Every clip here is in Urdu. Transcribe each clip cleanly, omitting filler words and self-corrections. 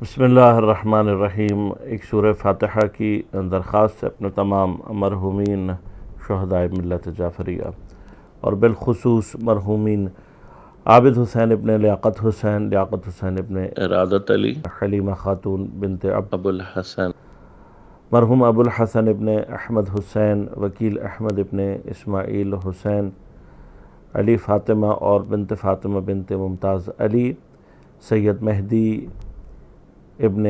بسم اللہ الرحمن الرحیم۔ ایک سورہ فاتحہ کی درخواست ہے اپنے تمام مرحومین شہدائے ملت جعفریہ اور بالخصوص مرحومین عابد حسین ابن لیاقت حسین ابن ارادت علی، حلیمہ خاتون بنت ابو الحسن، مرحوم ابو الحسن ابن احمد حسین، وکیل احمد ابن اسماعیل حسین، علی فاطمہ اور بنت فاطمہ بنت ممتاز علی، سید مہدی ابن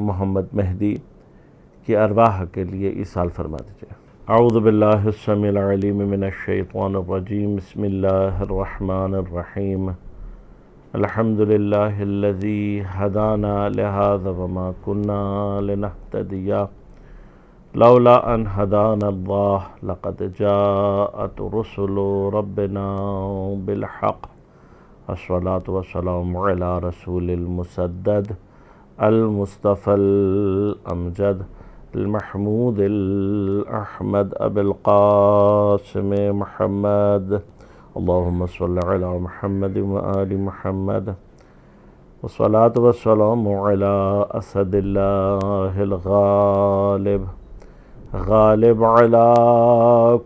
محمد مہدی کی ارواح کے لیے ایصال فرما دیجئے۔ اعوذ باللہ السمیع العلیم من الشیطان الرجیم، بسم اللہ الرحمن الرحیم۔ الحمدللہ الذی ہدانا لہذا وما کنا لنہتدی لولا ان ہدانا اللہ لقد جاءت رسل ربنا بالحق الصلاة والسلام علی رسول المسدد المصطفى الأمجد المحمود الأحمد أبي القاسم محمد، اللهم صل على محمد وآل محمد، والصلاة والسلام على أسد الله الغالب، غالب على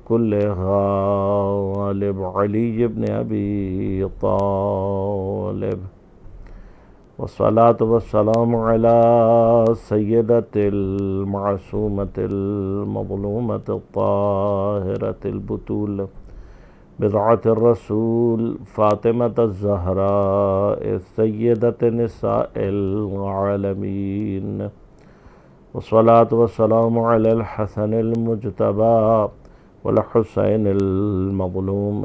كل غالب، علي بن أبي طالب، والصلاة والسلام على سيدة المعصومة المظلومة الطاهرة البتول بضعة الرسول فاطمة الزهراء سيدة نساء العالمين، والصلاة والسلام على الحسن المجتبى والحسين المظلوم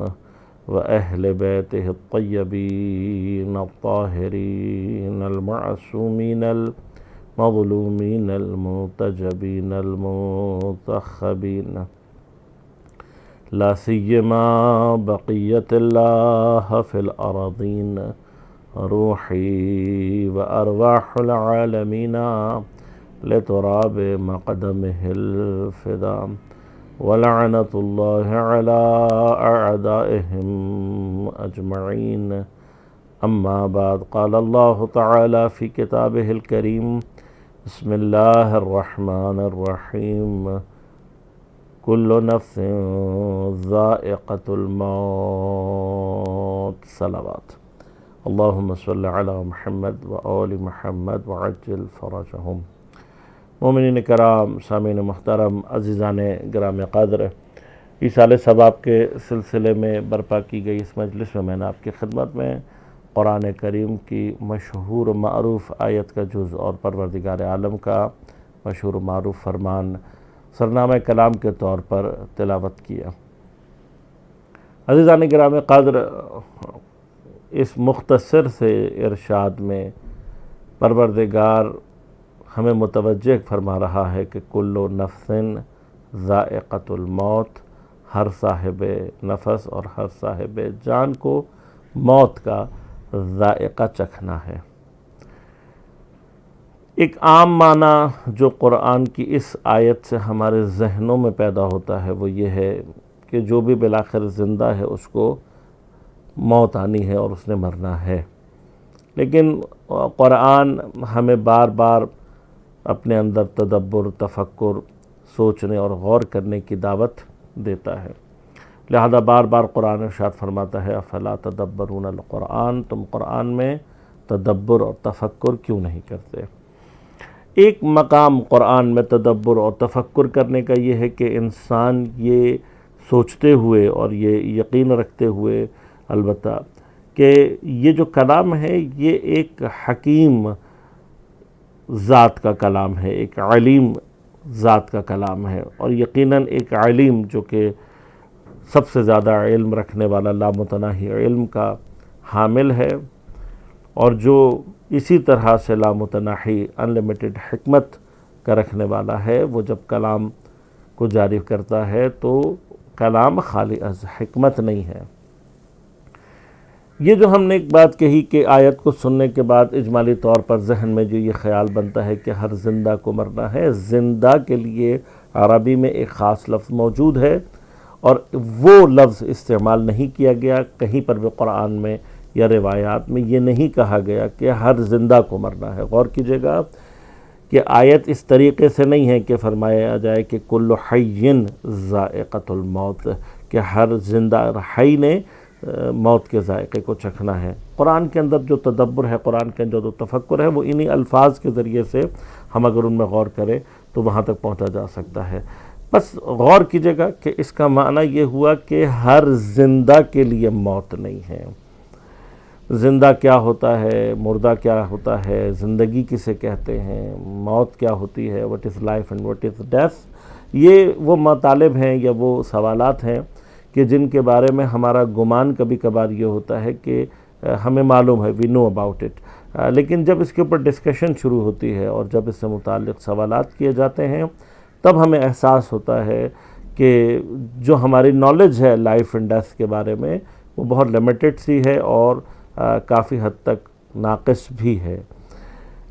وأهل بيته الطيبين الطاهرين المعصومين المظلومين المنتجبين المنتخبين، لا سيما بقية الله في الأراضين، روحي وأرواح العالمين لتراب مقدمه الفداء، ولعنة الله على أعدائهم أجمعين، أما بعد، قال الله تعالى في كتابه الكريم، بسم الله الرحمن الرحيم، كل نفس ذائقة الموت، صلوات، اللهم صل على محمد وآل محمد وعجل فرجهم۔ مومنین کرام، سامعین محترم، عزیزان گرام قدر، ایصال ثواب کے سلسلے میں برپا کی گئی اس مجلس میں نے آپ کی خدمت میں قرآن کریم کی مشہور و معروف آیت کا جز اور پروردگار عالم کا مشہور و معروف فرمان سرنامہ کلام کے طور پر تلاوت کیا۔ عزیزان گرام قدر، اس مختصر سے ارشاد میں پروردگار ہمیں متوجہ فرما رہا ہے کہ کل نفس ذائقۃ الموت، ہر صاحب نفس اور ہر صاحب جان کو موت کا ذائقہ چکھنا ہے۔ ایک عام معنی جو قرآن کی اس آیت سے ہمارے ذہنوں میں پیدا ہوتا ہے وہ یہ ہے کہ جو بھی بالآخر زندہ ہے اس کو موت آنی ہے اور اس نے مرنا ہے، لیکن قرآن ہمیں بار بار اپنے اندر تدبر، تفکر، سوچنے اور غور کرنے کی دعوت دیتا ہے، لہذا بار بار قرآن ارشاد فرماتا ہے افلا تدبرون القرآن، تم قرآن میں تدبر اور تفکر کیوں نہیں کرتے؟ ایک مقام قرآن میں تدبر اور تفکر کرنے کا یہ ہے کہ انسان یہ سوچتے ہوئے اور یہ یقین رکھتے ہوئے البتہ کہ یہ جو کلام ہے یہ ایک حکیم ذات کا کلام ہے، ایک علیم ذات کا کلام ہے، اور یقیناً ایک علیم جو کہ سب سے زیادہ علم رکھنے والا، لامتناہی علم کا حامل ہے، اور جو اسی طرح سے لامتناہی انلیمیٹڈ حکمت کا رکھنے والا ہے، وہ جب کلام کو جاری کرتا ہے تو کلام خالی از حکمت نہیں ہے۔ یہ جو ہم نے ایک بات کہی کہ آیت کو سننے کے بعد اجمالی طور پر ذہن میں جو یہ خیال بنتا ہے کہ ہر زندہ کو مرنا ہے، زندہ کے لیے عربی میں ایک خاص لفظ موجود ہے اور وہ لفظ استعمال نہیں کیا گیا کہیں پر بھی قرآن میں یا روایات میں یہ نہیں کہا گیا کہ ہر زندہ کو مرنا ہے۔ غور کیجیے گا کہ آیت اس طریقے سے نہیں ہے کہ فرمایا جائے کہ کل حی ذائقۃ الموت، کہ ہر زندہ حی نے موت کے ذائقے کو چکھنا ہے۔ قرآن کے اندر جو تدبر ہے، قرآن کے اندر جو تفکر ہے، وہ انہی الفاظ کے ذریعے سے ہم اگر ان میں غور کریں تو وہاں تک پہنچا جا سکتا ہے۔ بس غور کیجیے گا کہ اس کا معنی یہ ہوا کہ ہر زندہ کے لیے موت نہیں ہے۔ زندہ کیا ہوتا ہے، مردہ کیا ہوتا ہے، زندگی کسے کہتے ہیں، موت کیا ہوتی ہے، what is life and what is death، یہ وہ مطالب ہیں یا وہ سوالات ہیں کہ جن کے بارے میں ہمارا گمان کبھی کبھار یہ ہوتا ہے کہ ہمیں معلوم ہے، we know about it، لیکن جب اس کے اوپر ڈسکشن شروع ہوتی ہے اور جب اس سے متعلق سوالات کیے جاتے ہیں تب ہمیں احساس ہوتا ہے کہ جو ہماری نالج ہے لائف اینڈ ڈیتھ کے بارے میں وہ بہت لمیٹڈ سی ہے اور کافی حد تک ناقص بھی ہے۔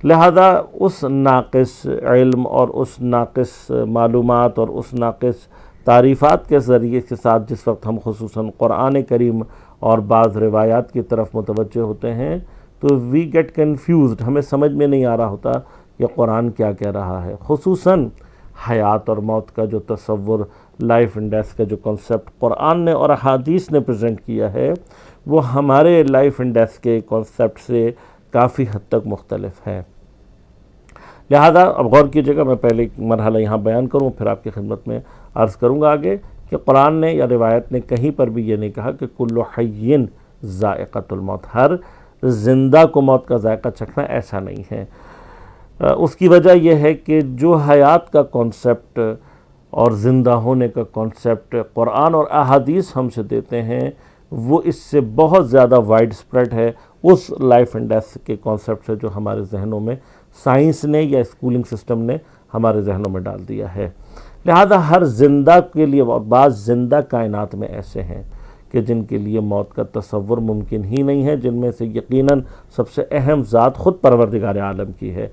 لہذا اس ناقص علم اور اس ناقص معلومات اور اس ناقص تعریفات کے ذریعے کے ساتھ جس وقت ہم خصوصاً قرآن کریم اور بعض روایات کی طرف متوجہ ہوتے ہیں تو وی گیٹ کنفیوزڈ، ہمیں سمجھ میں نہیں آ رہا ہوتا کہ قرآن کیا کہہ رہا ہے۔ خصوصاً حیات اور موت کا جو تصور، لائف اینڈ ڈیتھ کا جو کنسیپٹ قرآن نے اور احادیث نے پریزنٹ کیا ہے وہ ہمارے لائف اینڈ ڈیتھ کے کنسیپٹ سے کافی حد تک مختلف ہے۔ لہذا اب غور کیجیے گا، میں پہلے ایک مرحلہ یہاں بیان کروں پھر آپ کی خدمت میں عرض کروں گا آگے کہ قرآن نے یا روایت نے کہیں پر بھی یہ نہیں کہا کہ کل حی ذائقۃ الموت، ہر زندہ کو موت کا ذائقہ چکھنا، ایسا نہیں ہے۔ اس کی وجہ یہ ہے کہ جو حیات کا کانسیپٹ اور زندہ ہونے کا کانسیپٹ قرآن اور احادیث ہم سے دیتے ہیں وہ اس سے بہت زیادہ وائڈ سپریڈ ہے اس لائف اینڈ ڈیتھ کے کانسیپٹ سے جو ہمارے ذہنوں میں سائنس نے یا اسکولنگ سسٹم نے ہمارے ذہنوں میں ڈال دیا ہے۔ لہذا ہر زندہ کے لیے، اور بعض زندہ کائنات میں ایسے ہیں کہ جن کے لیے موت کا تصور ممکن ہی نہیں ہے، جن میں سے یقیناً سب سے اہم ذات خود پروردگار عالم کی ہے۔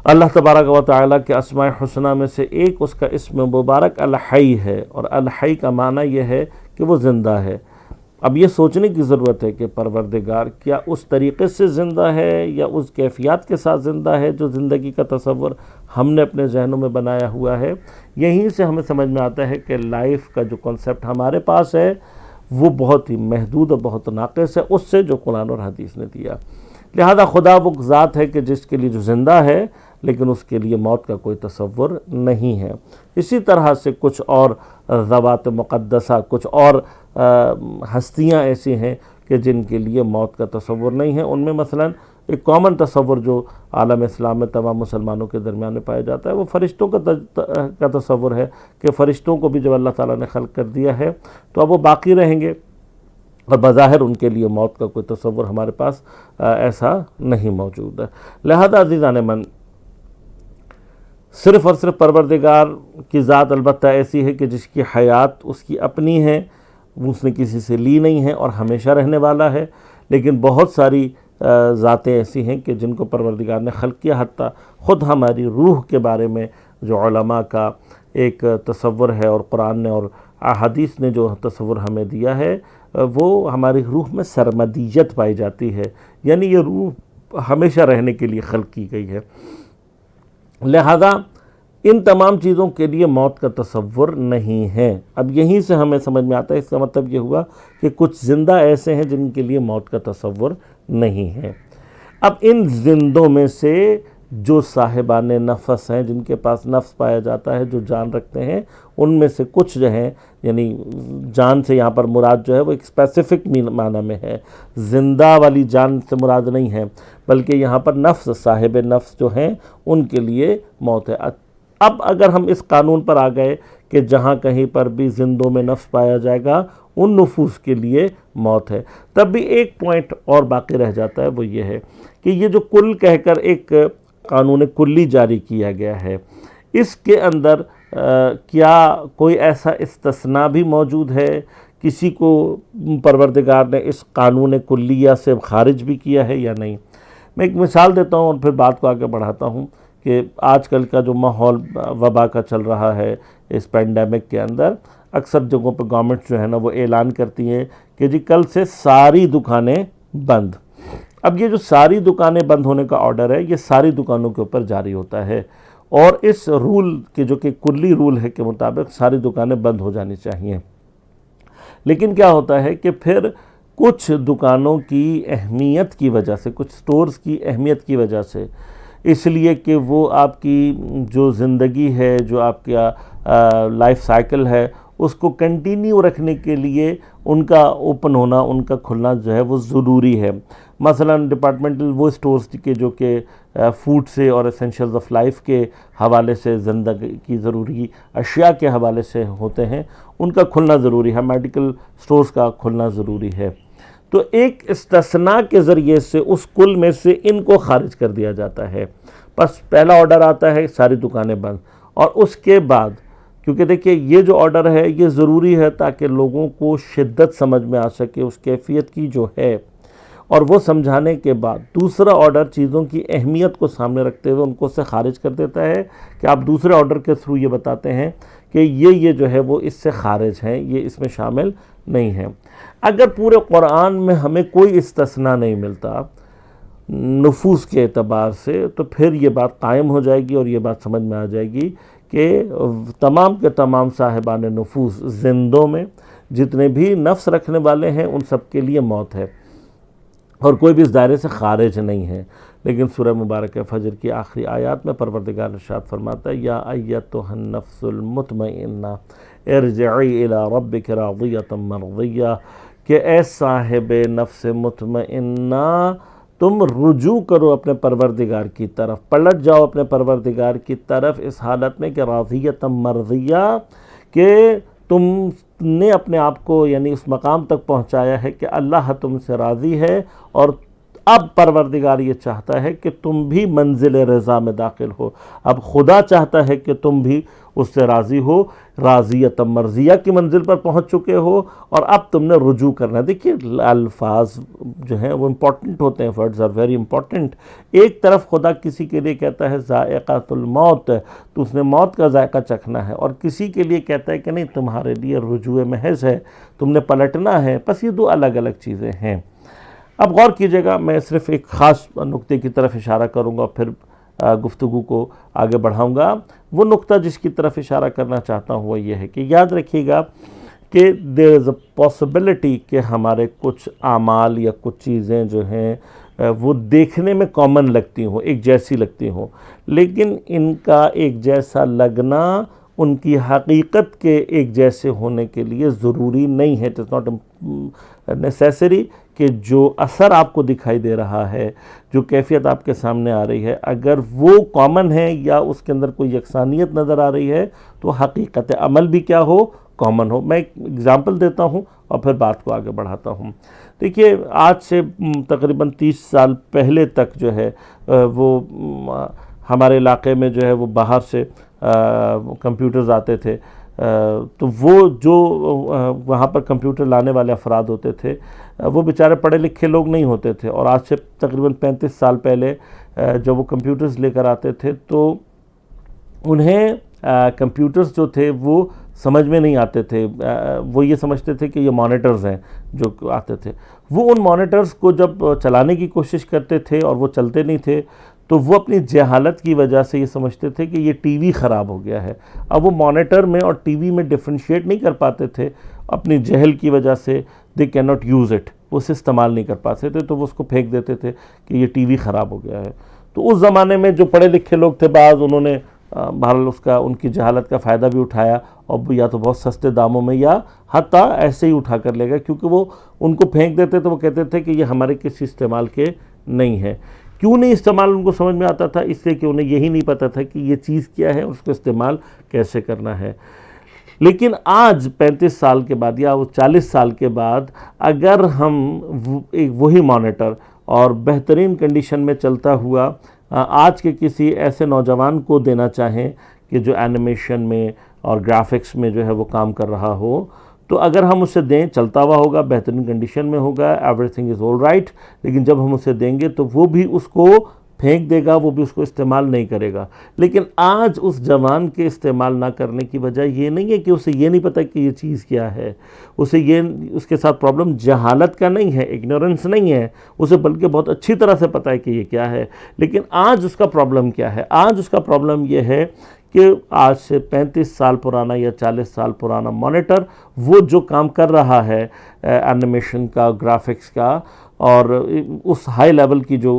اللہ تبارک و تعالیٰ کے اسماء حسنہ میں سے ایک اس کا اسم مبارک الحی ہے، اور الحی کا معنی یہ ہے کہ وہ زندہ ہے۔ اب یہ سوچنے کی ضرورت ہے کہ پروردگار کیا اس طریقے سے زندہ ہے یا اس کیفیات کے ساتھ زندہ ہے جو زندگی کا تصور ہم نے اپنے ذہنوں میں بنایا ہوا ہے۔ یہیں سے ہمیں سمجھ میں آتا ہے کہ لائف کا جو کنسیپٹ ہمارے پاس ہے وہ بہت ہی محدود اور بہت ناقص ہے اس سے جو قرآن اور حدیث نے دیا۔ لہذا خدا وہ ذات ہے کہ جس کے لیے جو زندہ ہے لیکن اس کے لیے موت کا کوئی تصور نہیں ہے۔ اسی طرح سے کچھ اور ذوات مقدسہ، کچھ اور ہستیاں ایسی ہیں کہ جن کے لیے موت کا تصور نہیں ہے۔ ان میں مثلاً ایک کامن تصور جو عالم اسلام میں تمام مسلمانوں کے درمیان میں پایا جاتا ہے وہ فرشتوں کا تصور ہے کہ فرشتوں کو بھی جب اللہ تعالیٰ نے خلق کر دیا ہے تو اب وہ باقی رہیں گے، اور بظاہر ان کے لیے موت کا کوئی تصور ہمارے پاس ایسا نہیں موجود ہے۔ لہذا عزیزان من، صرف اور صرف پروردگار کی ذات البتہ ایسی ہے کہ جس کی حیات اس کی اپنی ہے، اس نے کسی سے لی نہیں ہے اور ہمیشہ رہنے والا ہے، لیکن بہت ساری ذاتیں ایسی ہیں کہ جن کو پروردگار نے خلق کیا۔ حتیٰ خود ہماری روح کے بارے میں جو علماء کا ایک تصور ہے اور قرآن نے اور احادیث نے جو تصور ہمیں دیا ہے وہ ہماری روح میں سرمدیت پائی جاتی ہے، یعنی یہ روح ہمیشہ رہنے کے لیے خلق کی گئی ہے۔ لہذا ان تمام چیزوں کے لیے موت کا تصور نہیں ہے۔ اب یہیں سے ہمیں سمجھ میں آتا ہے، اس کا مطلب یہ ہوا کہ کچھ زندہ ایسے ہیں جن کے لیے موت کا تصور نہیں ہے۔ اب ان زندوں میں سے جو صاحبان نفس ہیں، جن کے پاس نفس پایا جاتا ہے، جو جان رکھتے ہیں، ان میں سے کچھ جو ہیں، یعنی جان سے یہاں پر مراد جو ہے وہ ایک اسپیسیفک معنی میں ہے، زندہ والی جان سے مراد نہیں ہے، بلکہ یہاں پر نفس، صاحب نفس جو ہیں ان کے لیے موت ہے۔ اب اگر ہم اس قانون پر آ گئے کہ جہاں کہیں پر بھی زندوں میں نفس پایا جائے گا ان نفوس کے لیے موت ہے، تب بھی ایک پوائنٹ اور باقی رہ جاتا ہے، وہ یہ ہے کہ یہ جو کل کہہ کر ایک قانون کلی جاری کیا گیا ہے، اس کے اندر کیا کوئی ایسا استثناء بھی موجود ہے؟ کسی کو پروردگار نے اس قانون کلیہ سے خارج بھی کیا ہے یا نہیں؟ میں ایک مثال دیتا ہوں اور پھر بات کو آگے بڑھاتا ہوں کہ آج کل کا جو ماحول وبا کا چل رہا ہے اس پینڈیمک کے اندر، اکثر جگہوں پہ گورنمنٹ جو ہے نا وہ اعلان کرتی ہیں کہ جی کل سے ساری دکانیں بند۔ اب یہ جو ساری دکانیں بند ہونے کا آرڈر ہے، یہ ساری دکانوں کے اوپر جاری ہوتا ہے، اور اس رول کے جو کہ کلی رول ہے کے مطابق ساری دکانیں بند ہو جانی چاہیے۔ لیکن کیا ہوتا ہے کہ پھر کچھ دکانوں کی اہمیت کی وجہ سے، کچھ سٹورز کی اہمیت کی وجہ سے، اس لیے کہ وہ آپ کی جو زندگی ہے، جو آپ کا لائف سائیکل ہے، اس کو کنٹینیو رکھنے کے لیے ان کا اوپن ہونا، ان کا کھلنا جو ہے وہ ضروری ہے۔ مثلا ڈپارٹمنٹل وہ سٹورز کے جو کہ فوڈ سے اور اسینشلز آف لائف کے حوالے سے، زندگی کی ضروری اشیاء کے حوالے سے ہوتے ہیں، ان کا کھلنا ضروری ہے۔ میڈیکل سٹورز کا کھلنا ضروری ہے۔ تو ایک استثناء کے ذریعے سے اس کل میں سے ان کو خارج کر دیا جاتا ہے۔ بس پہلا آرڈر آتا ہے ساری دکانیں بند، اور اس کے بعد کیونکہ دیکھیے یہ جو آرڈر ہے یہ ضروری ہے تاکہ لوگوں کو شدت سمجھ میں آ سکے اس کیفیت کی جو ہے، اور وہ سمجھانے کے بعد دوسرا آرڈر چیزوں کی اہمیت کو سامنے رکھتے ہوئے ان کو سے خارج کر دیتا ہے کہ آپ دوسرے آرڈر کے تھرو یہ بتاتے ہیں کہ یہ جو ہے وہ اس سے خارج ہیں، یہ اس میں شامل نہیں ہیں۔ اگر پورے قرآن میں ہمیں کوئی استثناء نہیں ملتا نفوس کے اعتبار سے، تو پھر یہ بات قائم ہو جائے گی اور یہ بات سمجھ میں آ جائے گی کہ تمام کے تمام صاحبان نفوس زندوں میں جتنے بھی نفس رکھنے والے ہیں ان سب کے لیے موت ہے، اور کوئی بھی اس دائرے سے خارج نہیں ہے۔ لیکن سورہ مبارکہ فجر کی آخری آیات میں پروردگار ارشاد فرماتا ہے، یا ایتھا النفس المطمئنہ ارجعی الی ربک راضیۃ مرضیہ، کہ اے صاحب نفس مطمئنہ تم رجوع کرو اپنے پروردگار کی طرف، پلٹ جاؤ اپنے پروردگار کی طرف اس حالت میں کہ راضیۃ مرضیہ، کہ تم نے اپنے آپ کو یعنی اس مقام تک پہنچایا ہے کہ اللہ تم سے راضی ہے، اور اب پروردگار یہ چاہتا ہے کہ تم بھی منزل رضا میں داخل ہو۔ اب خدا چاہتا ہے کہ تم بھی اس سے راضی ہو، راضیۃ مرضیہ کی منزل پر پہنچ چکے ہو، اور اب تم نے رجوع کرنا ہے۔ دیکھیے الفاظ جو ہیں وہ امپورٹنٹ ہوتے ہیں، ورڈز آر ویری امپورٹنٹ۔ ایک طرف خدا کسی کے لیے کہتا ہے ذائقۃ الموت، تو اس نے موت کا ذائقہ چکھنا ہے، اور کسی کے لیے کہتا ہے کہ نہیں تمہارے لیے رجوع محض ہے، تم نے پلٹنا ہے۔ بس یہ دو الگ الگ چیزیں ہیں۔ اب غور کیجئے گا، میں صرف ایک خاص نقطے کی طرف اشارہ کروں گا، پھر گفتگو کو آگے بڑھاؤں گا۔ وہ نقطہ جس کی طرف اشارہ کرنا چاہتا ہوں وہ یہ ہے کہ یاد رکھیے گا کہ there is a possibility کہ ہمارے کچھ اعمال یا کچھ چیزیں جو ہیں وہ دیکھنے میں کامن لگتی ہوں، ایک جیسی لگتی ہوں، لیکن ان کا ایک جیسا لگنا ان کی حقیقت کے ایک جیسے ہونے کے لیے ضروری نہیں ہے۔ اٹ از ناٹ نیسیسری کہ جو اثر آپ کو دکھائی دے رہا ہے، جو کیفیت آپ کے سامنے آ رہی ہے، اگر وہ کامن ہے یا اس کے اندر کوئی یکسانیت نظر آ رہی ہے تو حقیقت عمل بھی کیا ہو، کامن ہو۔ میں ایک اگزامپل دیتا ہوں اور پھر بات کو آگے بڑھاتا ہوں۔ دیکھیے آج سے تقریباً 30 سال پہلے تک جو ہے وہ ہمارے علاقے میں جو ہے وہ باہر سے کمپیوٹرز آتے تھے، تو وہ جو وہاں پر کمپیوٹر لانے والے افراد ہوتے تھے وہ بیچارے پڑھے لکھے لوگ نہیں ہوتے تھے، اور آج سے تقریباً 35 سال پہلے جب وہ کمپیوٹرز لے کر آتے تھے تو انہیں کمپیوٹرز جو تھے وہ سمجھ میں نہیں آتے تھے۔ وہ یہ سمجھتے تھے کہ یہ مانیٹرز ہیں جو آتے تھے۔ وہ ان مانیٹرز کو جب چلانے کی کوشش کرتے تھے اور وہ چلتے نہیں تھے تو وہ اپنی جہالت کی وجہ سے یہ سمجھتے تھے کہ یہ ٹی وی خراب ہو گیا ہے۔ اب وہ مانیٹر میں اور ٹی وی میں ڈیفرینشیٹ نہیں کر پاتے تھے، اپنی جہل کی وجہ سے they can not use it, وہ اسے استعمال نہیں کر پاتے تھے، تو وہ اس کو پھینک دیتے تھے کہ یہ ٹی وی خراب ہو گیا ہے۔ تو اس زمانے میں جو پڑھے لکھے لوگ تھے بعض، انہوں نے بہرحال ان کی جہالت کا فائدہ بھی اٹھایا، اور یا تو بہت سستے داموں میں یا حتیٰ ایسے ہی اٹھا کر لے گئے، کیونکہ وہ ان کو پھینک دیتے تو وہ کہتے تھے کہ یہ ہمارے کسی استعمال کے نہیں ہے۔ کیوں نہیں استعمال ان کو سمجھ میں آتا تھا؟ اس لیے کہ انہیں یہی نہیں پتہ تھا کہ یہ چیز کیا ہے، اس کو استعمال کیسے کرنا ہے۔ لیکن آج 35 سال کے بعد یا 40 سال کے بعد اگر ہم وہی مانیٹر اور بہترین کنڈیشن میں چلتا ہوا آج کے کسی ایسے نوجوان کو دینا چاہیں کہ جو اینیمیشن میں اور گرافکس میں جو ہے وہ کام کر رہا ہو، تو اگر ہم اسے دیں، چلتا ہوا ہوگا، بہترین کنڈیشن میں ہوگا، every thing is all right, لیکن جب ہم اسے دیں گے تو وہ بھی اس کو پھینک دے گا، وہ بھی اس کو استعمال نہیں کرے گا۔ لیکن آج اس جوان کے استعمال نہ کرنے کی وجہ یہ نہیں ہے کہ اسے یہ نہیں پتہ کہ یہ چیز کیا ہے، اس کے ساتھ پرابلم جہالت کا نہیں ہے، اگنورنس نہیں ہے، اسے بلکہ بہت اچھی طرح سے پتہ ہے کہ یہ کیا ہے۔ لیکن آج اس کا پرابلم کیا ہے؟ آج اس کا پرابلم یہ ہے کہ آج سے 35 سال پرانا یا 40 سال پرانا مانیٹر وہ جو کام کر رہا ہے اینیمیشن کا، گرافکس کا، اور اس ہائی لیول کی جو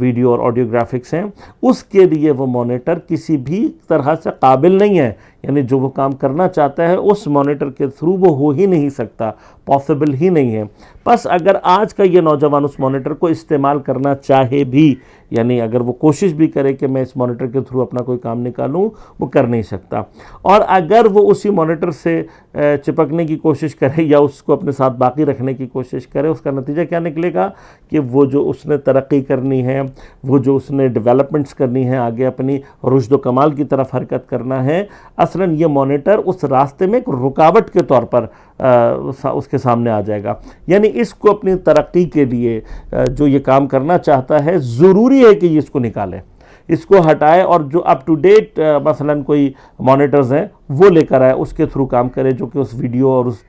ویڈیو اور آڈیو گرافکس ہیں، اس کے لیے وہ مانیٹر کسی بھی طرح سے قابل نہیں ہے۔ یعنی جو وہ کام کرنا چاہتا ہے اس مانیٹر کے تھرو وہ ہو ہی نہیں سکتا، پاسبل ہی نہیں ہے۔ بس اگر آج کا یہ نوجوان اس مانیٹر کو استعمال کرنا چاہے بھی، یعنی اگر وہ کوشش بھی کرے کہ میں اس مانیٹر کے تھرو اپنا کوئی کام نکالوں، وہ کر نہیں سکتا۔ اور اگر وہ اسی مانیٹر سے چپکنے کی کوشش کرے یا اس کو اپنے ساتھ باقی رکھنے کی کوشش کرے، اس کا نتیجہ کیا نکلے گا کہ وہ جو اس نے ترقی کرنی ہے، وہ جو اس نے ڈیولپمنٹس کرنی ہے، آگے اپنی رشد و کمال کی طرف حرکت کرنا ہے، اصلاً یہ مانیٹر اس راستے میں ایک رکاوٹ کے طور پر اس کے سامنے آ جائے گا۔ یعنی اس کو اپنی ترقی کے لیے جو یہ کام کرنا چاہتا ہے، ضروری ہے کہ یہ اس کو نکالے، اس کو ہٹائے، اور جو اپ ٹو ڈیٹ مثلاً کوئی مانیٹرز ہیں وہ لے کر آئے، اس کے تھرو کام کرے جو کہ اس ویڈیو اور اس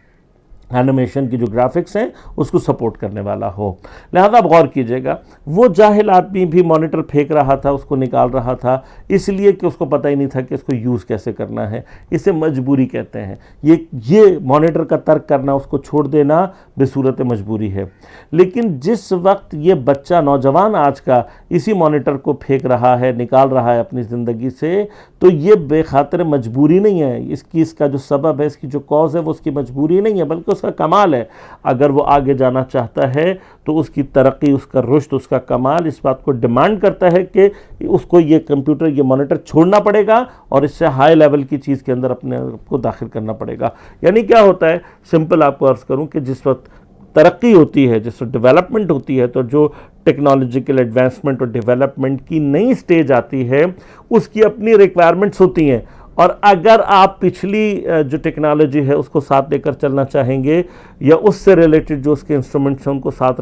اینیمیشن کی جو گرافکس ہیں اس کو سپورٹ کرنے والا ہو۔ لہذا آپ غور کیجئے گا، وہ جاہل آدمی بھی مانیٹر پھینک رہا تھا، اس کو نکال رہا تھا، اس لیے کہ اس کو پتہ ہی نہیں تھا کہ اس کو یوز کیسے کرنا ہے۔ اسے مجبوری کہتے ہیں۔ یہ مانیٹر کا ترک کرنا، اس کو چھوڑ دینا بصورت مجبوری ہے۔ لیکن جس وقت یہ بچہ نوجوان آج کا اسی مانیٹر کو پھینک رہا ہے، نکال رہا ہے اپنی زندگی سے، تو یہ بے خاطر مجبوری نہیں ہے، اس کا جو سبب ہے، اس کی جو کاز ہے، وہ اس کی مجبوری نہیں ہے بلکہ اس کا کمال ہے۔ اگر وہ آگے جانا چاہتا ہے تو اس کی ترقی، اس کا رشد، اس کا کمال اس بات کو ڈیمانڈ کرتا ہے کہ اس کو یہ کمپیوٹر، یہ مانیٹر چھوڑنا پڑے گا اور اس سے ہائی لیول کی چیز کے اندر اپنے آپ کو داخل کرنا پڑے گا۔ یعنی کیا ہوتا ہے، سمپل آپ کو عرض کروں کہ جس وقت ترقی ہوتی ہے، جس وقت ڈیولپمنٹ ہوتی ہے، تو جو ٹیکنالوجیکل ایڈوانسمنٹ اور ڈیولپمنٹ کی نئی سٹیج آتی ہے، اس کی اپنی ریکوائرمنٹس ہوتی ہیں، اور اگر آپ پچھلی جو ٹیکنالوجی ہے اس کو ساتھ لے کر چلنا چاہیں گے، یا اس سے ریلیٹڈ جو اس کے انسٹرومنٹس ہیں ان کو ساتھ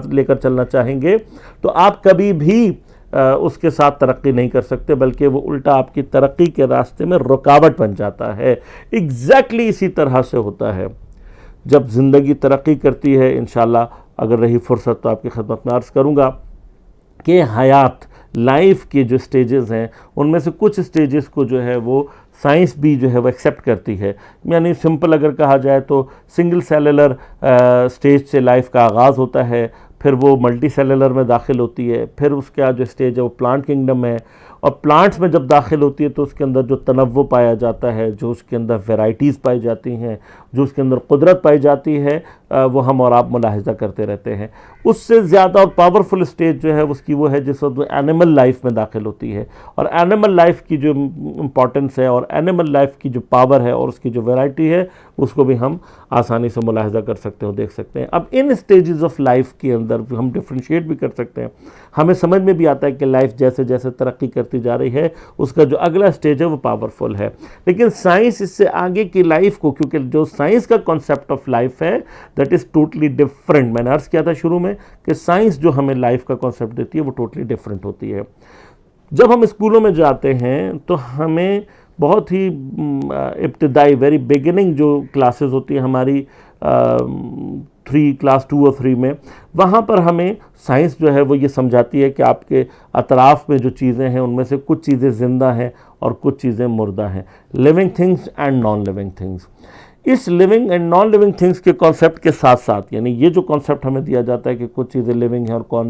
لے کر چلنا چاہیں گے، تو آپ کبھی بھی اس کے ساتھ ترقی نہیں کر سکتے، بلکہ وہ الٹا آپ کی ترقی کے راستے میں رکاوٹ بن جاتا ہے۔ ایگزیکٹلی اسی طرح سے ہوتا ہے جب زندگی ترقی کرتی ہے۔ انشاءاللہ اگر رہی فرصت تو آپ کی خدمت میں عرض کروں گا کہ حیات، لائف کے جو سٹیجز ہیں، ان میں سے کچھ سٹیجز کو جو ہے وہ سائنس بھی جو ہے وہ ایکسیپٹ کرتی ہے۔ یعنی سمپل اگر کہا جائے تو سنگل سیلولر سٹیج سے لائف کا آغاز ہوتا ہے، پھر وہ ملٹی سیلولر میں داخل ہوتی ہے، پھر اس کا جو سٹیج ہے وہ پلانٹ کنگڈم ہے، اور پلانٹس میں جب داخل ہوتی ہے تو اس کے اندر جو تنوع پایا جاتا ہے، جو اس کے اندر ویرائٹیز پائی جاتی ہیں، جو اس کے اندر قدرت پائی جاتی ہے، وہ ہم اور آپ ملاحظہ کرتے رہتے ہیں۔ اس سے زیادہ اور پاورفل سٹیج جو ہے اس کی وہ ہے جس وقت وہ اینیمل لائف میں داخل ہوتی ہے، اور اینیمل لائف کی جو امپورٹنس ہے اور اینیمل لائف کی جو پاور ہے اور اس کی جو ویرائٹی ہے، اس کو بھی ہم آسانی سے ملاحظہ کر سکتے ہیں، دیکھ سکتے ہیں۔ اب ان سٹیجز آف لائف کے اندر ہم ڈفرینشیٹ بھی کر سکتے ہیں، ہمیں سمجھ میں بھی آتا ہے کہ لائف جیسے جیسے ترقی کرتی جا رہی ہے، اس کا جو اگلا سٹیج ہے وہ پاورفل ہے۔ لیکن سائنس اس سے آگے کی لائف کو، کیونکہ جو سائنس کا کنسیپٹ آف لائف ہے دیٹ از ٹوٹلی ڈفرینٹ۔ میں نے عرض کیا تھا شروع میں کہ سائنس جو ہمیں لائف کا کنسیپٹ دیتی ہے وہ ٹوٹلی ڈفرینٹ ہوتی ہے۔ جب ہم اسکولوں میں جاتے ہیں تو ہمیں بہت ہی ابتدائی ویری بگننگ جو کلاسز ہوتی ہیں ہماری کلاس 2 اور 3 میں، وہاں پر ہمیں سائنس جو ہے وہ یہ سمجھاتی ہے کہ آپ کے اطراف میں جو چیزیں ہیں ان میں سے کچھ چیزیں زندہ ہیں اور کچھ چیزیں مردہ ہیں، living things and non living things. اس living and non living things کے کانسیپٹ کے ساتھ ساتھ، یعنی یہ جو کانسیپٹ ہمیں دیا جاتا ہے کہ کچھ چیزیں لیونگ ہیں اور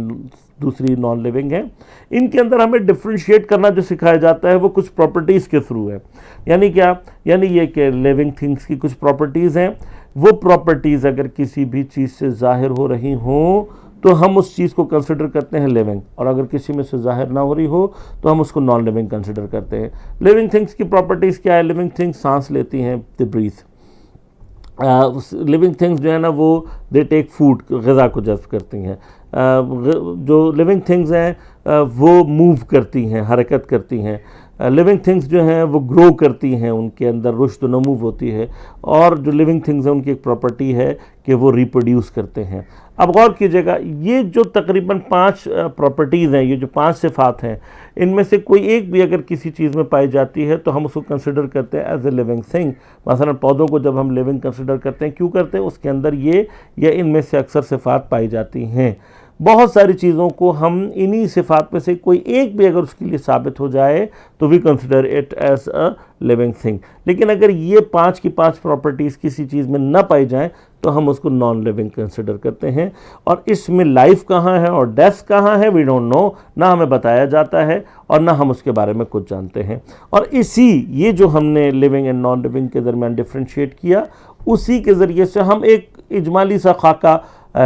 دوسری نان لیونگ ہیں، ان کے اندر ہمیں ڈفرینشیٹ کرنا جو سکھایا جاتا ہے وہ کچھ پراپرٹیز کے تھرو ہے۔ یعنی کیا؟ یعنی یہ کہ لیونگ تھنگز کی کچھ پراپرٹیز ہیں، وہ پراپرٹیز اگر کسی بھی چیز سے ظاہر ہو رہی ہوں تو ہم اس چیز کو کنسیڈر کرتے ہیں لیونگ، اور اگر کسی میں سے ظاہر نہ ہو رہی ہو تو ہم اس کو نان لیونگ کنسیڈر کرتے ہیں۔ لیونگ تھنگز کی پراپرٹیز کیا ہے؟ لیونگ تھنگز سانس لیتی ہیں، دے بریتھ۔ لیونگ تھنگز جو ہے نا وہ دے ٹیک فوڈ، غذا کو جذب کرتی ہیں۔ جو لیونگ تھنگز ہیں وہ موو کرتی ہیں، حرکت کرتی ہیں۔ لیونگ تھنگس جو ہیں وہ گرو کرتی ہیں، ان کے اندر رشد و نمو ہوتی ہے، اور جو لیونگ تھنگس ہیں ان کی ایک پراپرٹی ہے کہ وہ ریپروڈیوس کرتے ہیں۔ اب غور کیجئے گا، یہ جو تقریباً 5 پراپرٹیز ہیں، یہ جو 5 صفات ہیں، ان میں سے کوئی ایک بھی اگر کسی چیز میں پائی جاتی ہے تو ہم اس کو کنسیڈر کرتے ہیں ایز اے لیونگ تھنگ۔ مثلا پودوں کو جب ہم لیونگ کنسیڈر کرتے ہیں، کیوں کرتے ہیں؟ اس کے اندر یہ یا ان میں سے اکثر صفات پائی جاتی ہیں۔ بہت ساری چیزوں کو ہم انہی صفات میں سے کوئی ایک بھی اگر اس کے لیے ثابت ہو جائے تو we consider it as a living thing, لیکن اگر یہ 5 کی 5 پراپرٹیز کسی چیز میں نہ پائی جائیں تو ہم اس کو نان لیونگ کنسیڈر کرتے ہیں، اور اس میں لائف کہاں ہے اور ڈیتھ کہاں ہے وی ڈونٹ نو، نہ ہمیں بتایا جاتا ہے اور نہ ہم اس کے بارے میں کچھ جانتے ہیں۔ اور یہ جو ہم نے لیونگ اینڈ نان لیونگ کے درمیان ڈفرینشیٹ کیا، اسی کے ذریعے سے ہم ایک اجمالی سا خاکہ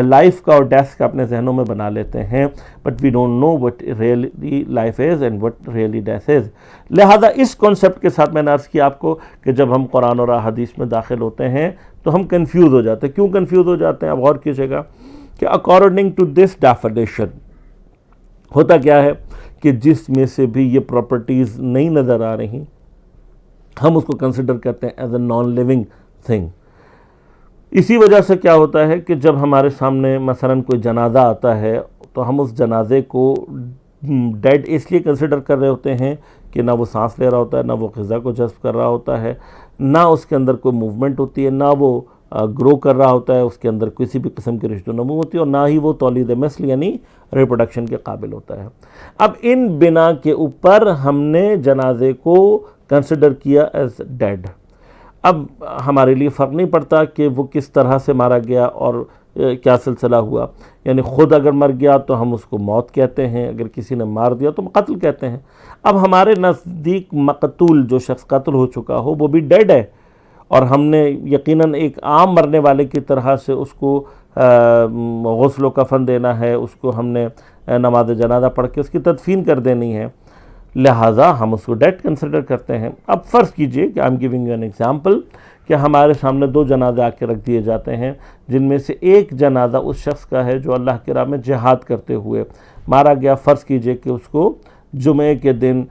لائف کا اور ڈیتھ کا اپنے ذہنوں میں بنا لیتے ہیں، but we don't know what really life is and what really death is. لہذا اس کانسیپٹ کے ساتھ میں نے عرض کیا آپ کو کہ جب ہم قرآن اور احادیث میں داخل ہوتے ہیں تو ہم کنفیوز ہو جاتے ہیں۔ کیوں کنفیوز ہو جاتے ہیں؟ اب غور کیجیے گا کہ اکارڈنگ ٹو دس ڈیفینیشن ہوتا کیا ہے کہ جس میں سے بھی یہ پراپرٹیز نہیں نظر آ رہی، ہم اس کو کنسیڈر کرتے ہیں as a non living thing. اسی وجہ سے کیا ہوتا ہے کہ جب ہمارے سامنے مثلاً کوئی جنازہ آتا ہے تو ہم اس جنازے کو ڈیڈ اس لیے کنسیڈر کر رہے ہوتے ہیں کہ نہ وہ سانس لے رہا ہوتا ہے، نہ وہ غذا کو جذب کر رہا ہوتا ہے، نہ اس کے اندر کوئی موومنٹ ہوتی ہے، نہ وہ گرو کر رہا ہوتا ہے، اس کے اندر کسی بھی قسم کی رشت و نمو ہوتی ہے، اور نہ ہی وہ تولید مثل یعنی ریپروڈکشن کے قابل ہوتا ہے۔ اب ان بنا کے اوپر ہم نے جنازے کو کنسیڈر کیا ایز ڈیڈ۔ اب ہمارے لیے فرق نہیں پڑتا کہ وہ کس طرح سے مارا گیا اور کیا سلسلہ ہوا، یعنی خود اگر مر گیا تو ہم اس کو موت کہتے ہیں، اگر کسی نے مار دیا تو قتل کہتے ہیں۔ اب ہمارے نزدیک مقتول جو شخص قتل ہو چکا ہو وہ بھی ڈیڈ ہے، اور ہم نے یقیناً ایک عام مرنے والے کی طرح سے اس کو غسل و کفن دینا ہے، اس کو ہم نے نماز جنازہ پڑھ کے اس کی تدفین کر دینی ہے، لہٰذا ہم اس کو ڈیڈ کنسیڈر کرتے ہیں۔ اب فرض کیجئے کہ I'm giving you an example کہ ہمارے سامنے 2 جنازے آ کے رکھ دیے جاتے ہیں، جن میں سے ایک جنازہ اس شخص کا ہے جو اللہ کی راہ میں جہاد کرتے ہوئے مارا گیا۔ فرض کیجئے کہ اس کو جمعے کے دن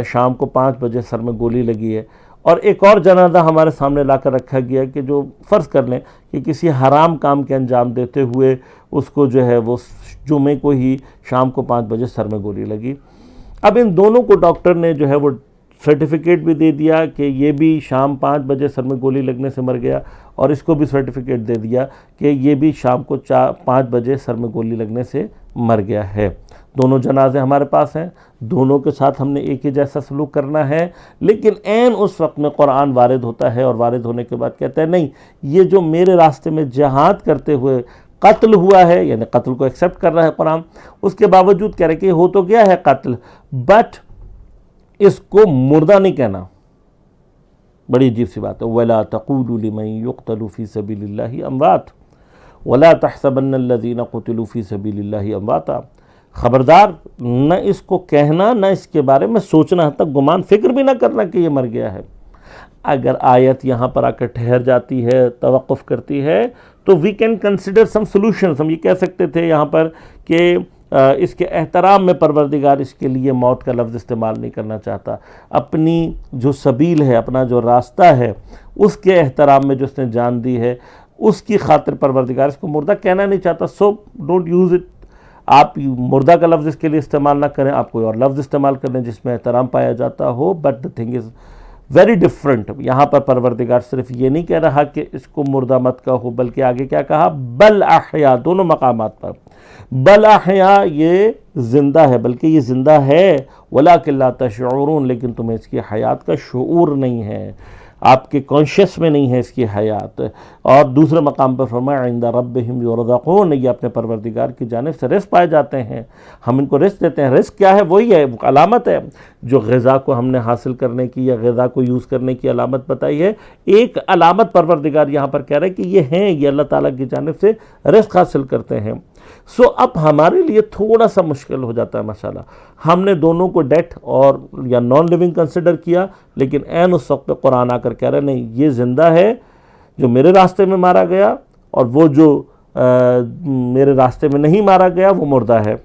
شام کو 5 بجے سر میں گولی لگی ہے، اور ایک اور جنازہ ہمارے سامنے لا کر رکھا گیا کہ جو فرض کر لیں کہ کسی حرام کام کے انجام دیتے ہوئے اس کو جو ہے وہ جمعے کو ہی شام کو 5 بجے سر میں گولی لگی۔ اب ان دونوں کو ڈاکٹر نے جو ہے وہ سرٹیفکیٹ بھی دے دیا کہ یہ بھی شام 5 بجے سر میں گولی لگنے سے مر گیا، اور اس کو بھی سرٹیفکیٹ دے دیا کہ یہ بھی شام کو 5 بجے سر میں گولی لگنے سے مر گیا ہے۔ دونوں جنازے ہمارے پاس ہیں، دونوں کے ساتھ ہم نے ایک ہی جیسا سلوک کرنا ہے، لیکن عین اس وقت میں قرآن وارد ہوتا ہے، اور وارد ہونے کے بعد کہتا ہے نہیں، یہ جو میرے راستے میں جہاد کرتے ہوئے قتل ہوا ہے، یعنی قتل کو ایکسیپٹ کر رہا ہے قرآن، اس کے باوجود کہہ رہے کہ ہو تو گیا ہے قتل، بٹ اس کو مردہ نہیں کہنا۔ بڑی عجیب سی بات ہے، وَلَا تَقُولُوا لِمَن يُقْتَلُ فِي سَبِيلِ اللَّهِ أَمْوَاتٌ وَلَا تَحْسَبَنَّ الَّذِينَ قُتِلُوا فِي سَبِيلِ اللَّهِ أَمْوَاتًا۔ خبردار، نہ اس کو کہنا، نہ اس کے بارے میں سوچنا، تک گمان فکر بھی نہ کرنا کہ یہ مر گیا ہے۔ اگر آیت یہاں پر آ کر ٹھہر جاتی ہے، توقف کرتی ہے، تو we can consider some solutions. ہم یہ کہہ سکتے تھے یہاں پر کہ اس کے احترام میں پروردگار اس کے لیے موت کا لفظ استعمال نہیں کرنا چاہتا، اپنی جو سبیل ہے، اپنا جو راستہ ہے، اس کے احترام میں جو اس نے جان دی ہے، اس کی خاطر پروردگار اس کو مردہ کہنا نہیں چاہتا۔ سو ڈونٹ یوز اٹ، آپ مردہ کا لفظ اس کے لیے استعمال نہ کریں، آپ کوئی اور لفظ استعمال کر لیں جس میں احترام پایا جاتا ہو، but the thing is very different. یہاں پر پروردگار صرف یہ نہیں کہہ رہا کہ اس کو مردہ مت کہو، بلکہ آگے کیا کہا؟ بل احیا، دونوں مقامات پر بل احیا، یہ زندہ ہے، بلکہ یہ زندہ ہے، ولیکن لا تشعرون، لیکن تمہیں اس کی حیات کا شعور نہیں ہے، آپ کے کانشیس میں نہیں ہے اس کی حیات۔ اور دوسرے مقام پر فرمایا عند ربہم یرزقون، یہ اپنے پروردگار کی جانب سے رزق پائے جاتے ہیں، ہم ان کو رزق دیتے ہیں۔ رزق کیا ہے؟ وہی ہے، علامت ہے جو غذا کو ہم نے حاصل کرنے کی یا غذا کو یوز کرنے کی علامت بتائی ہے، ایک علامت پروردگار یہاں پر کہہ رہے ہیں کہ یہ ہیں، یہ اللہ تعالیٰ کی جانب سے رزق حاصل کرتے ہیں۔ سو اب ہمارے لیے تھوڑا سا مشکل ہو جاتا ہے مسئلہ، ہم نے دونوں کو ڈیتھ اور یا نان لیونگ کنسیڈر کیا، لیکن عین اس وقت پہ قرآن آ کر کہہ رہے نہیں، یہ زندہ ہے جو میرے راستے میں مارا گیا، اور وہ جو میرے راستے میں نہیں مارا گیا وہ مردہ ہے۔